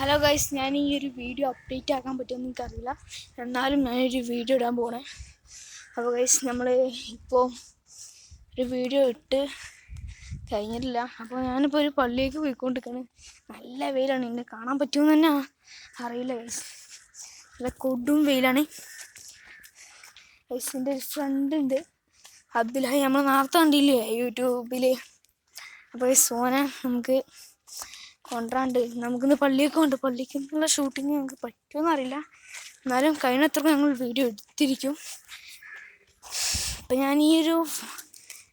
Hello guys, ഞാൻ ഈ ഒരു വീഡിയോ അപ്ഡേറ്റ് ആക്കാൻ പറ്റുമെന്ന് എനിക്കറിയില്ല. എന്നാലും ഞാനൊരു വീഡിയോ ഇടാൻ പോണേ. അപ്പോൾ ഗൈസ്, നമ്മൾ ഇപ്പോൾ ഒരു വീഡിയോ ഇട്ട് കഴിഞ്ഞിട്ടില്ല. അപ്പോൾ ഞാനിപ്പോൾ ഒരു പള്ളിയിലേക്ക് പോയിക്കൊണ്ടിരിക്കുകയാണ്. നല്ല വെയിലാണ്, എന്നെ കാണാൻ പറ്റുമെന്ന് തന്നെ അറിയില്ല ഗൈസ്. നല്ല കൊടും വെയിലാണ് ഗൈസ്. എൻ്റെ ഒരു ഫ്രണ്ട് ഉണ്ട്, അബ്ദുൽഹായി, നമ്മൾ നേരത്തെ കണ്ടില്ലേ യൂട്യൂബിൽ. അപ്പോൾ ഗൈസ്, ഓനെ നമുക്ക് കൊണ്ടാണ്ട് നമുക്കിന്ന് പള്ളിയൊക്കെ ഉണ്ട്. പള്ളിക്കുള്ള ഷൂട്ടിങ് ഞങ്ങൾക്ക് പറ്റുമെന്ന് അറിയില്ല, എന്നാലും കഴിഞ്ഞത്ര ഞങ്ങൾ വീഡിയോ എടുത്തിരിക്കും. അപ്പം ഞാൻ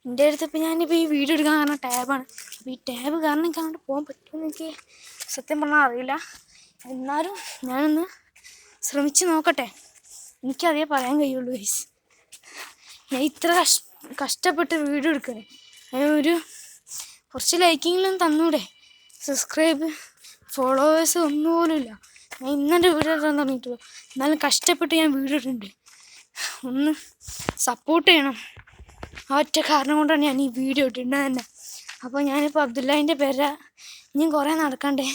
എൻ്റെ അടുത്തിപ്പോൾ ഞാനിപ്പോൾ ഈ വീഡിയോ എടുക്കാൻ കാരണം ടാബാണ്. അപ്പോൾ ഈ ടാബ് കാരണം എനിക്ക് അങ്ങോട്ട് പോകാൻ പറ്റുമെന്ന് എനിക്ക് സത്യം പറഞ്ഞാൽ അറിയില്ല. എന്നാലും ഞാനൊന്ന് ശ്രമിച്ച് നോക്കട്ടെ, എനിക്കതേ പറയാൻ കഴിയുള്ളൂ ഗൈസ്. ഞാൻ ഇത്ര കഷ്ടപ്പെട്ട് വീഡിയോ എടുക്കണേ, ഒരു കുറച്ച് ലൈക്കിങ്ങിലും തന്നൂടെ, സബ്സ്ക്രൈബ് ഫോളോവേഴ്സ് ഒന്നുപോലും ഇല്ല. ഞാൻ ഇന്നെൻ്റെ വീഡിയോ ഇടാൻ തുടങ്ങിയിട്ടുള്ളൂ, എന്നാലും കഷ്ടപ്പെട്ട് ഞാൻ വീഡിയോ ഇട്ടിട്ടുണ്ട്. ഒന്ന് സപ്പോർട്ട് ചെയ്യണം. ആ ഒറ്റ കാരണം കൊണ്ടാണ് ഞാൻ ഈ വീഡിയോ ഇട്ടിട്ടുണ്ട് തന്നെ. അപ്പോൾ ഞാനിപ്പോൾ അബ്ദുല്ലാഹിൻ്റെ പേര ഇനിയും കുറേ നടക്കണ്ടേ,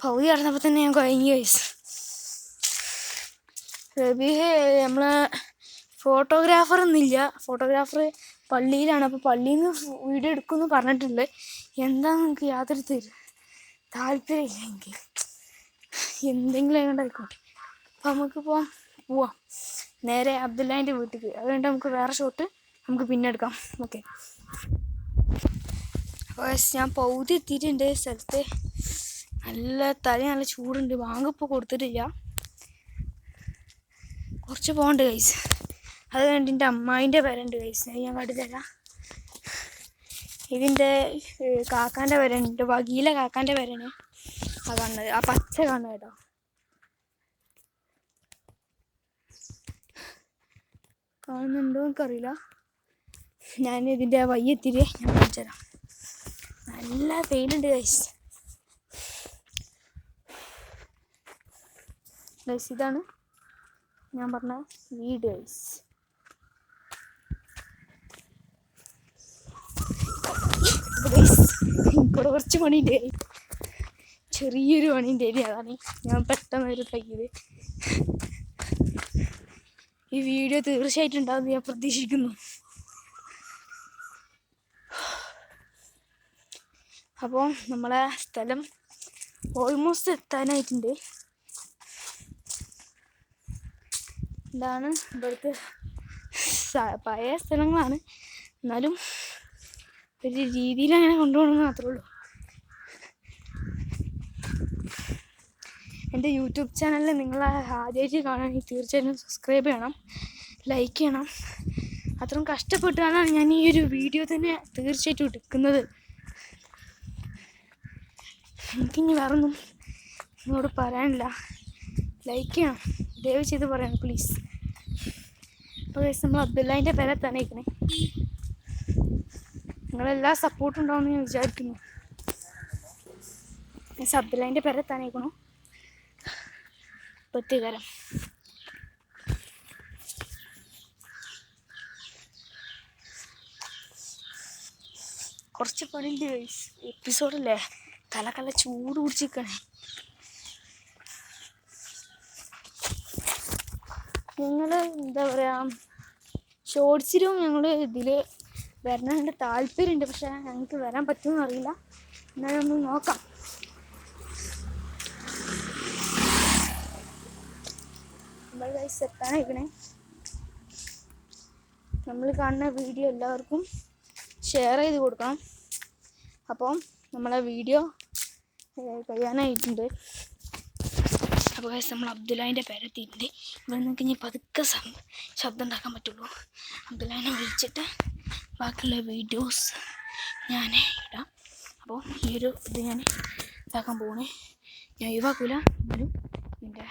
പകുതി നടന്നപ്പോൾ തന്നെ ഞാൻ കുഴങ്ങി ഗൈസ്. റബീഹ് നമ്മളെ ഫോട്ടോഗ്രാഫറൊന്നുമില്ല, ഫോട്ടോഗ്രാഫർ പള്ളിയിലാണ്. അപ്പോൾ പള്ളിയിൽ നിന്ന് വീഡിയോ എടുക്കുമെന്ന് പറഞ്ഞിട്ടുണ്ട്. എന്താണെന്ന് എനിക്ക് യാതൊരു താല്പര്യമില്ല. എനിക്ക് എന്തെങ്കിലും ആയിക്കോട്ടെ. അപ്പോൾ നമുക്കിപ്പോൾ പോവാം നേരെ അബ്ദുല്ലാഹിൻ്റെ വീട്ടിലേക്ക്. അതുകൊണ്ട് നമുക്ക് വേറെ ഷോട്ട് നമുക്ക് പിന്നെ എടുക്കാം. ഓക്കെ. അപ്പോൾ ഞാൻ പൗതി എത്തിയിട്ടുണ്ട് സ്ഥലത്ത്. നല്ല ചൂടുണ്ട്. വാങ്ങിപ്പോൾ കൊടുത്തിട്ടില്ല, കുറച്ച് പോകണ്ട് ഗൈസ്. അത് കഴിഞ്ഞിട്ട് എൻ്റെ അമ്മായിൻ്റെ പേരുണ്ട് ഗൈസ്, ഞാൻ കാട്ടിത്തരാം. ഇതിൻ്റെ കാക്കാൻ്റെ പേരാണ്, എൻ്റെ വകീല കാക്കാൻ്റെ പേരാണ് ആ കാണുന്നത്, ആ പച്ച കാണുന്നത് കേട്ടോ. കാണുന്നുണ്ടോ എനിക്കറിയില്ല. ഞാൻ ഇതിൻ്റെ വയ്യെത്തിരി ഞാൻ കാണിച്ചു തരാം. നല്ല വെയിലുണ്ട് ഗൈസ്. ഗൈസ്, ഇതാണ് ഞാൻ പറഞ്ഞ വീട് ഗൈസ്. ഇവിടെ കുറച്ച് പണിയുണ്ട്, ചെറിയൊരു പണിയുണ്ട്. അതാണ് ഞാൻ പെട്ടെന്ന് ഒരു തയ്യത്. ഈ വീഡിയോ തീർച്ചയായിട്ടും ഉണ്ടാവും ഞാൻ പ്രതീക്ഷിക്കുന്നു. അപ്പോൾ നമ്മളെ സ്ഥലം ഓൾമോസ്റ്റ് എത്താനായിട്ടുണ്ട്. ഇതാണ് ഇവിടുത്തെ പഴയ സ്ഥലങ്ങളാണ്, എന്നാലും ഒരു രീതിയിൽ അങ്ങനെ കൊണ്ടുപോകണമെന്ന് മാത്രമേ ഉള്ളൂ. എൻ്റെ യൂട്യൂബ് ചാനലിൽ നിങ്ങൾ ആദ്യമായിട്ട് കാണുകയാണെങ്കിൽ തീർച്ചയായിട്ടും സബ്സ്ക്രൈബ് ചെയ്യണം, ലൈക്ക് ചെയ്യണം. അത്രയും കഷ്ടപ്പെട്ടാണ് ഞാൻ ഈ ഒരു വീഡിയോ തന്നെ തീർച്ചയായിട്ടും എടുക്കുന്നത്. എനിക്കിനി വേറൊന്നും നിങ്ങളോട് പറയാനില്ല. ലൈക്ക് ചെയ്യണം, ദയവ് ചെയ്ത് പറയണം പ്ലീസ്. അപ്പോൾ നമ്മൾ അബ്ദുല്ലാഹിൻ്റെ പേരെ തന്നെ ഇരിക്കണേ. നിങ്ങളെല്ലാ സപ്പോർട്ടും ഉണ്ടാവുമെന്ന് ഞാൻ വിചാരിക്കുന്നു. അബ്ദുല്ലാഹിൻ്റെ പേരെ തന്നെ ഇരിക്കണോ പ്രത്യേകരം. കുറച്ച് പണിയുണ്ട് ഗൈസ്. എപ്പിസോഡല്ലേ, തലക്കല്ല ചൂട് പിടിച്ചിരിക്കണേ. ഞങ്ങൾ എന്താ പറയുക, ഷോർട്സിലും ഞങ്ങൾ ഇതിൽ വരാനുണ്ട് താല്പര്യമുണ്ട്, പക്ഷേ ഞങ്ങൾക്ക് വരാൻ പറ്റുമെന്ന് അറിയില്ല. എന്നാലും നമ്മൾ നോക്കാം. നമ്മൾ ഗൈസ് എത്താനായിക്കണേ. നമ്മൾ കാണുന്ന വീഡിയോ എല്ലാവർക്കും ഷെയർ ചെയ്ത് കൊടുക്കണം. അപ്പം നമ്മളെ വീഡിയോ കഴിയാനായിട്ടുണ്ട്. അപ്പോൾ ഗൈസ്, നമ്മൾ അബ്ദുല്ലാഹിൻ്റെ പേരെത്തിയിട്ടുണ്ട്. ഇവിടെ നിങ്ങൾക്ക് ഇനി പതുക്കെ ശബ്ദം ഉണ്ടാക്കാൻ പറ്റുള്ളൂ. അബ്ദുല്ലാഹിനെ വിളിച്ചിട്ട് ബാക്കിയുള്ള വീഡിയോസ് ഞാൻ ഇടാം. അപ്പോൾ ഈ ഒരു ഇത് ഞാൻ ഇതാക്കാൻ പോകണേ. ഞാൻ ഒഴിവാക്കില്ല, എന്നാലും എൻ്റെ